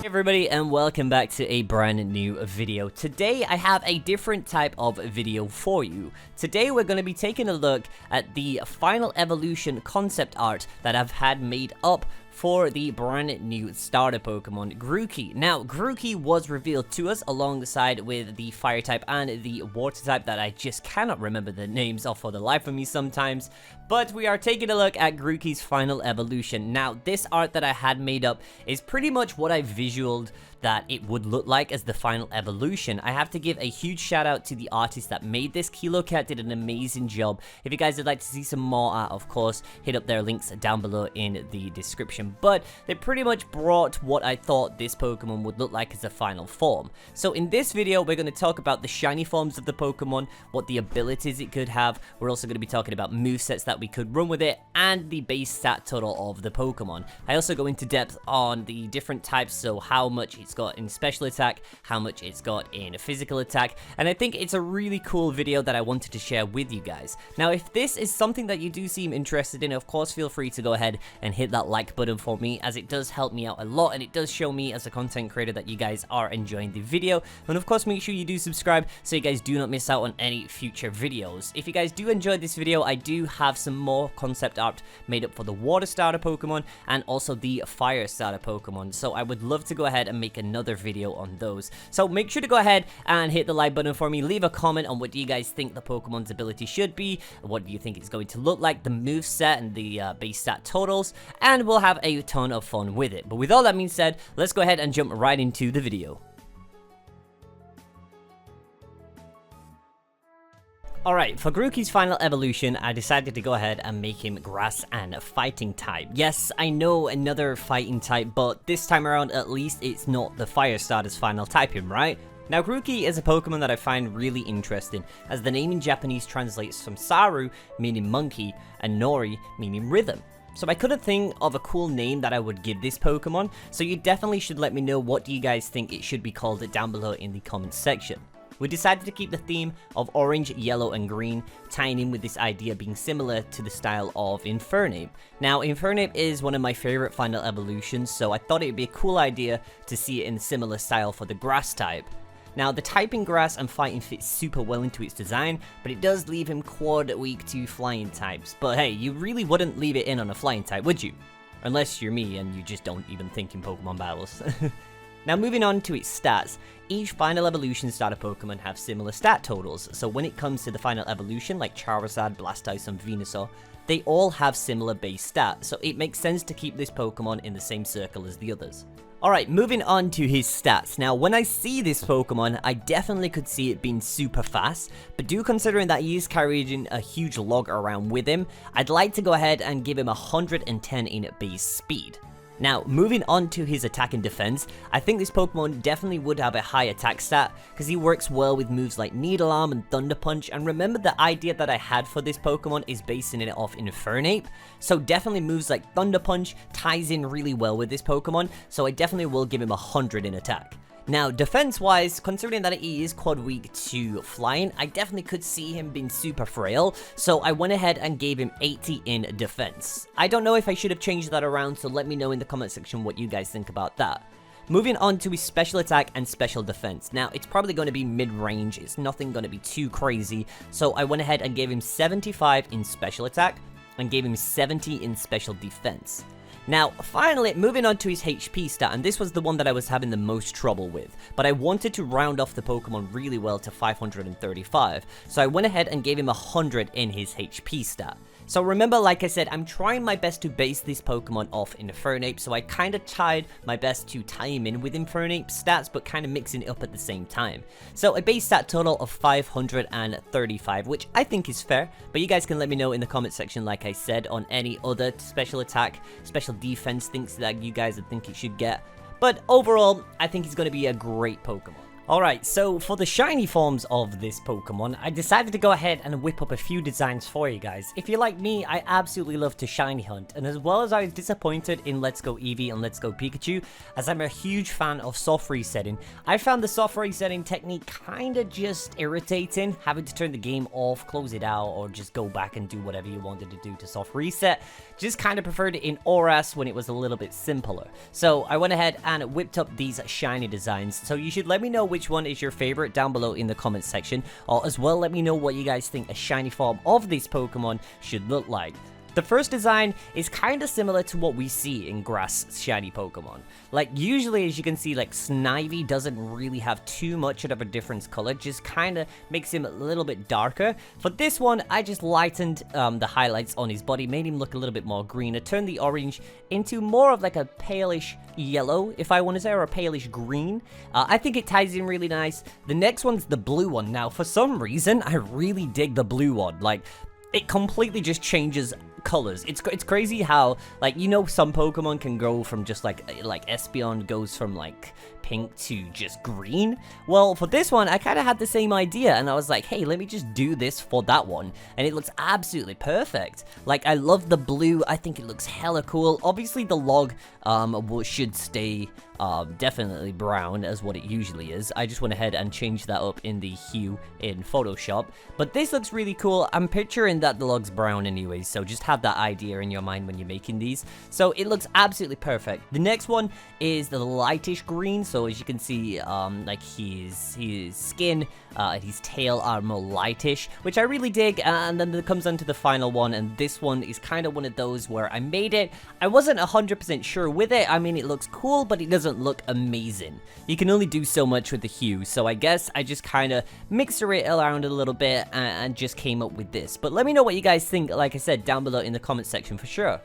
Hey everybody, and welcome back to a brand new video. Today I have a different type of video for you. Today we're going to be taking a look at the final evolution concept art that I've had made up for the brand new starter Pokemon, Grookey. Now, Grookey was revealed to us alongside with the fire type and the water type that I just cannot remember the names of for the life of me sometimes. But we are taking a look at Grookey's final evolution. Now, this art that I had made up is pretty much what I visualized that it would look like as the final evolution. I have to give a huge shout out to the artist that made this. KiloCat did an amazing job. If you guys would like to see some more art, of course, hit up their links down below in the description. But they pretty much brought what I thought this Pokemon would look like as a final form. So in this video, we're going to talk about the shiny forms of the Pokemon, what the abilities it could have. We're also going to be talking about movesets that we could run with it, and the base stat total of the Pokemon. I also go into depth on the different types, so how much it's got in special attack, how much it's got in physical attack, and I think it's a really cool video that I wanted to share with you guys. Now, if this is something that you do seem interested in, of course, feel free to go ahead and hit that like button for me, as it does help me out a lot, and it does show me as a content creator that you guys are enjoying the video. And of course, make sure you do subscribe so you guys do not miss out on any future videos. If you guys do enjoy this video, I do have some more concept art made up for the water starter Pokemon and also the fire starter Pokemon, so I would love to go ahead and make another video on those. So make sure to go ahead and hit the like button for me, leave a comment on what do you guys think the Pokemon's ability should be, what do you think it's going to look like, the moveset and the base stat totals, and we'll have a ton of fun with it. But with all that being said, let's go ahead and jump right into the video. Alright, for Grookey's final evolution, I decided to go ahead and make him grass and fighting type. Yes, I know, another fighting type, but this time around at least it's not the fire starter's final typing, right? Now, Grookey is a Pokemon that I find really interesting, as the name in Japanese translates from Saru, meaning monkey, and Nori, meaning rhythm. So I couldn't think of a cool name that I would give this Pokemon, so you definitely should let me know what do you guys think it should be called down below in the comments section. We decided to keep the theme of orange, yellow, and green, tying in with this idea being similar to the style of Infernape. Now, Infernape is one of my favorite final evolutions, so I thought it would be a cool idea to see it in a similar style for the grass type. Now, the typing grass and fighting fits super well into its design, but it does leave him quad weak to flying types. But hey, you really wouldn't leave it in on a flying type, would you? Unless you're me and you just don't even think in Pokemon battles. Now, moving on to its stats, each final evolution starter Pokemon have similar stat totals, so when it comes to the final evolution like Charizard, Blastoise, and Venusaur, they all have similar base stats, so it makes sense to keep this Pokemon in the same circle as the others. Alright, moving on to his stats. Now, when I see this Pokemon, I definitely could see it being super fast, but do considering that he is carrying a huge log around with him, I'd like to go ahead and give him 110 in base speed. Now, moving on to his attack and defense, I think this Pokemon definitely would have a high attack stat, because he works well with moves like Needle Arm and Thunder Punch, and remember the idea that I had for this Pokemon is basing it off Infernape, so definitely moves like Thunder Punch ties in really well with this Pokemon, so I definitely will give him 100 in attack. Now, defense-wise, considering that he is quad weak to flying, I definitely could see him being super frail, so I went ahead and gave him 80 in defense. I don't know if I should have changed that around, so let me know in the comment section what you guys think about that. Moving on to his special attack and special defense. Now, it's probably going to be mid-range, it's nothing going to be too crazy, so I went ahead and gave him 75 in special attack, and gave him 70 in special defense. Now, finally, moving on to his HP stat, and this was the one that I was having the most trouble with, but I wanted to round off the Pokemon really well to 535, so I went ahead and gave him 100 in his HP stat. So remember, like I said, I'm trying my best to base this Pokemon off Infernape, so I kind of tried my best to tie him in with Infernape's stats, but kind of mixing it up at the same time. So a base stat total of 535, which I think is fair, but you guys can let me know in the comment section, like I said, on any other special attack, special defense things that you guys think it should get. But overall, I think he's going to be a great Pokemon. Alright, so for the shiny forms of this Pokemon, I decided to go ahead and whip up a few designs for you guys. If you're like me, I absolutely love to shiny hunt, and as well as I was disappointed in Let's Go Eevee and Let's Go Pikachu, as I'm a huge fan of soft resetting, I found the soft resetting technique kinda just irritating, having to turn the game off, close it out, or just go back and do whatever you wanted to do to soft reset. Just kinda preferred it in ORAS when it was a little bit simpler. So I went ahead and whipped up these shiny designs, so you should let me know which one is your favorite down below in the comments section, or as well let me know what you guys think a shiny form of this Pokemon should look like. The first design is kind of similar to what we see in grass shiny Pokemon. Like, usually, as you can see, like, Snivy doesn't really have too much of a different color, just kind of makes him a little bit darker. For this one, I just lightened the highlights on his body, made him look a little bit more green. I turned the orange into more of like a palish yellow, if I want to say, or a palish green. I think it ties in really nice. The next one's the blue one. Now, for some reason, I really dig the blue one. Like, it completely just changes colors. It's crazy how, like, you know, some Pokemon can go from just like Espeon goes from like pink to just green. Well, for this one, I kind of had the same idea, and I was like, hey, let me just do this for that one, and it looks absolutely perfect. Like, I love the blue. I think it looks hella cool. Obviously, the log should stay definitely brown as what it usually is. I just went ahead and changed that up in the hue in Photoshop, but this looks really cool. I'm picturing that the log's brown anyway, so just have that idea in your mind when you're making these. So it looks absolutely perfect. The next one is the lightish green. So as you can see, like his skin and his tail are more lightish, which I really dig. And then it comes on to the final one, and this one is kind of one of those where I made it. I wasn't 100% sure with it. I mean, it looks cool, but it doesn't look amazing. You can only do so much with the hue, so I guess I just kind of mixed it around a little bit and just came up with this. But let me know what you guys think, like I said, down below in the comment section for sure.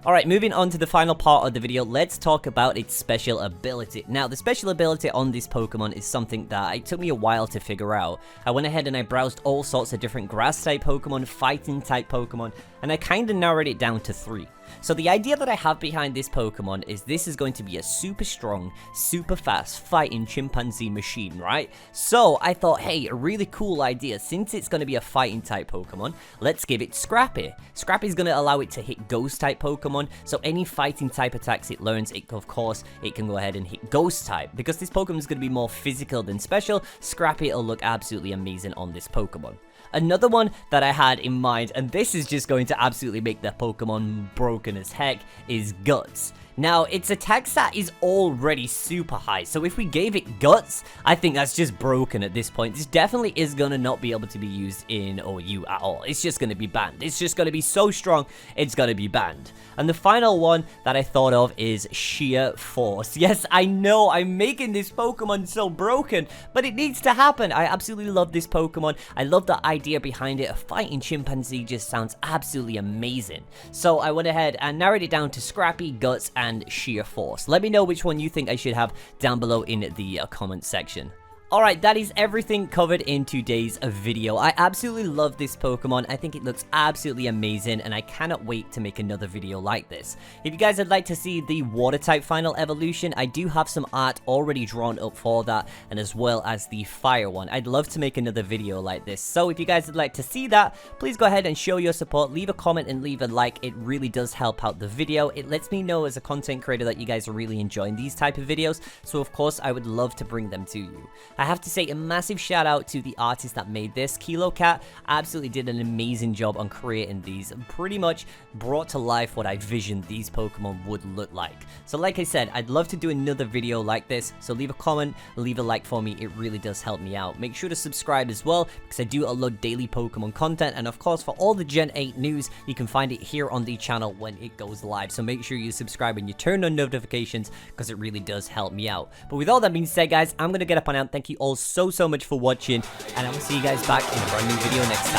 Alright, moving on to the final part of the video, let's talk about its special ability. Now, the special ability on this Pokemon is something that it took me a while to figure out. I went ahead and I browsed all sorts of different grass-type Pokemon, fighting-type Pokemon, and I kind of narrowed it down to 3. So the idea that I have behind this Pokemon is this is going to be a super strong, super fast fighting chimpanzee machine, right? So I thought, hey, a really cool idea. Since it's going to be a fighting type Pokemon, let's give it Scrappy. Scrappy is going to allow it to hit ghost type Pokemon. So any fighting type attacks it learns, of course, it can go ahead and hit ghost type. Because this Pokemon is going to be more physical than special, Scrappy will look absolutely amazing on this Pokemon. Another one that I had in mind, and this is just going to absolutely make the Pokemon broken as heck, is Guts. Now, its attack stat is already super high, so if we gave it Guts, I think that's just broken at this point. This definitely is gonna not be able to be used in OU at all. It's just gonna be banned. It's just gonna be so strong, it's gonna be banned. And the final one that I thought of is Sheer Force. Yes, I know, I'm making this Pokemon so broken, but it needs to happen. I absolutely love this Pokemon. I love the idea behind it. A fighting chimpanzee just sounds absolutely amazing. So I went ahead and narrowed it down to Scrappy, Guts, and Sheer Force. Let me know which one you think I should have down below in the comment section. Alright, that is everything covered in today's video. I absolutely love this Pokemon. I think it looks absolutely amazing, and I cannot wait to make another video like this. If you guys would like to see the Water-type final evolution, I do have some art already drawn up for that, and as well as the Fire one. I'd love to make another video like this. So if you guys would like to see that, please go ahead and show your support. Leave a comment and leave a like. It really does help out the video. It lets me know as a content creator that you guys are really enjoying these type of videos. So of course, I would love to bring them to you. I have to say a massive shout out to the artist that made this. Kilo Cat absolutely did an amazing job on creating these and pretty much brought to life what I visioned these Pokemon would look like. So like I said, I'd love to do another video like this, so leave a comment, leave a like for me. It really does help me out. Make sure to subscribe as well, because I do upload daily Pokemon content, and of course for all the Gen 8 news, you can find it here on the channel when it goes live. So make sure you subscribe and you turn on notifications, because it really does help me out. But with all that being said, guys, I'm gonna get up and out. Thank you all so much for watching, and I will see you guys back in a brand new video next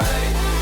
time.